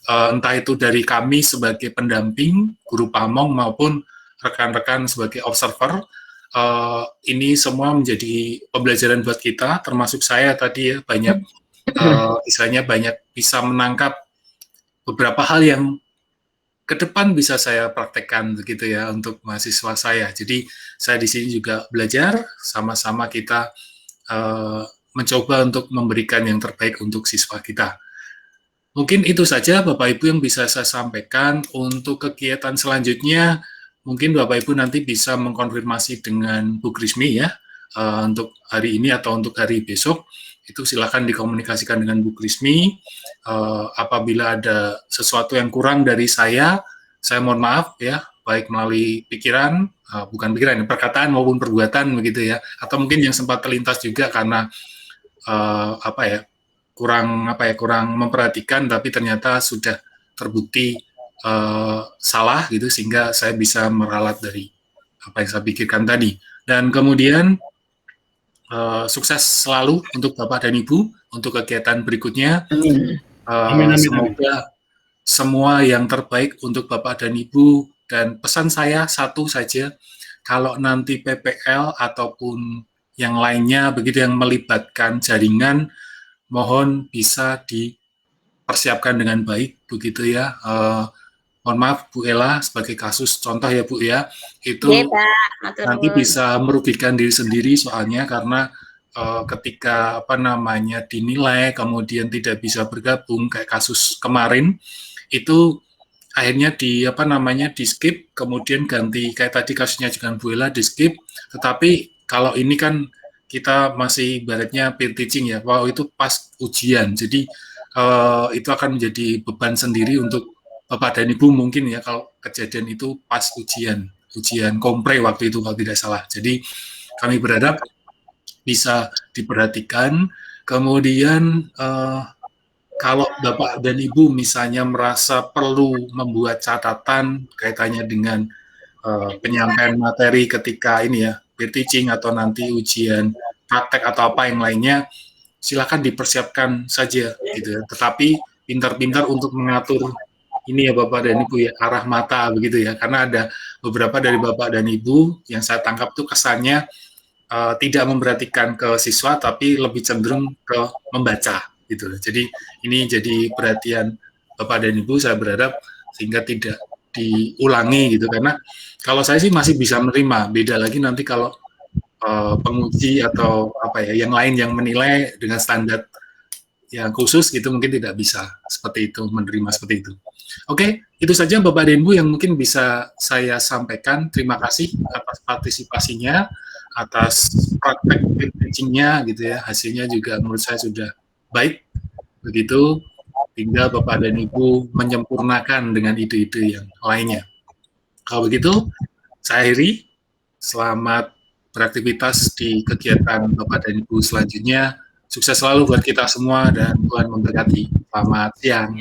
entah itu dari kami sebagai pendamping, guru pamong maupun rekan-rekan sebagai observer, ini semua menjadi pembelajaran buat kita, termasuk saya tadi ya, banyak, istilahnya banyak bisa menangkap beberapa hal yang ke depan bisa saya praktekkan begitu ya untuk mahasiswa saya. Jadi saya di sini juga belajar, sama-sama kita mencoba untuk memberikan yang terbaik untuk siswa kita. Mungkin itu saja Bapak Ibu yang bisa saya sampaikan. Untuk kegiatan selanjutnya, mungkin Bapak Ibu nanti bisa mengkonfirmasi dengan Bu Krismi ya, untuk hari ini atau untuk hari besok. Itu silakan dikomunikasikan dengan Bu Krismi. Apabila ada sesuatu yang kurang dari saya mohon maaf ya, baik melalui pikiran, bukan pikiran, perkataan maupun perbuatan begitu ya, atau mungkin yang sempat terlintas juga karena kurang memperhatikan, tapi ternyata sudah terbukti salah gitu, sehingga saya bisa meralat dari apa yang saya pikirkan tadi. Dan kemudian sukses selalu untuk Bapak dan Ibu untuk kegiatan berikutnya. Semoga semua yang terbaik untuk Bapak dan Ibu, dan pesan saya satu saja, kalau nanti PPL ataupun yang lainnya begitu yang melibatkan jaringan, mohon bisa dipersiapkan dengan baik begitu ya. Mohon maaf Bu Ella, sebagai kasus contoh ya Bu ya, itu nanti bisa merugikan diri sendiri soalnya, karena ketika dinilai kemudian tidak bisa bergabung kayak kasus kemarin, itu akhirnya di skip, kemudian ganti kayak tadi kasusnya dengan Bu Ella di skip. Tetapi kalau ini kan kita masih ibaratnya peer teaching ya, itu pas ujian, jadi itu akan menjadi beban sendiri untuk Bapak dan Ibu mungkin ya, kalau kejadian itu pas ujian kompre waktu itu kalau tidak salah. Jadi kami berharap bisa diperhatikan. Kemudian kalau Bapak dan Ibu misalnya merasa perlu membuat catatan kaitannya dengan penyampaian materi ketika ini ya, peer teaching atau nanti ujian praktek atau apa yang lainnya, silakan dipersiapkan saja gitu ya. Tetapi pintar-pintar untuk mengatur ini ya Bapak dan Ibu ya, arah mata begitu ya, karena ada beberapa dari Bapak dan Ibu yang saya tangkap tuh kesannya tidak memperhatikan ke siswa, tapi lebih cenderung ke membaca gitu. Jadi ini jadi perhatian Bapak dan Ibu, saya berharap sehingga tidak diulangi gitu, karena kalau saya sih masih bisa menerima. Beda lagi nanti kalau penguji atau apa ya yang lain yang menilai dengan standar yang khusus gitu mungkin tidak bisa seperti itu, menerima seperti itu. Oke, itu saja Bapak dan Ibu yang mungkin bisa saya sampaikan. Terima kasih atas partisipasinya, atas praktek teaching-nya gitu ya. Hasilnya juga menurut saya sudah baik. Begitu, tinggal Bapak dan Ibu menyempurnakan dengan ide-ide yang lainnya. Kalau begitu, saya akhiri. Selamat beraktivitas di kegiatan Bapak dan Ibu selanjutnya. Sukses selalu buat kita semua dan Tuhan memberkati. Selamat siang.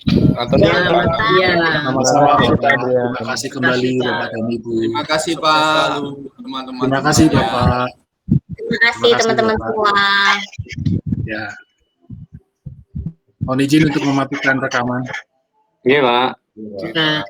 Selamat siang. Sama-sama. Terima kasih kembali Bapak dan Ibu. Terima kasih Pak, teman-teman. Terima kasih Bapak. Terima kasih teman-teman semua. Ya. Mohon izin untuk mematikan rekaman. Iya, Pak. Nah.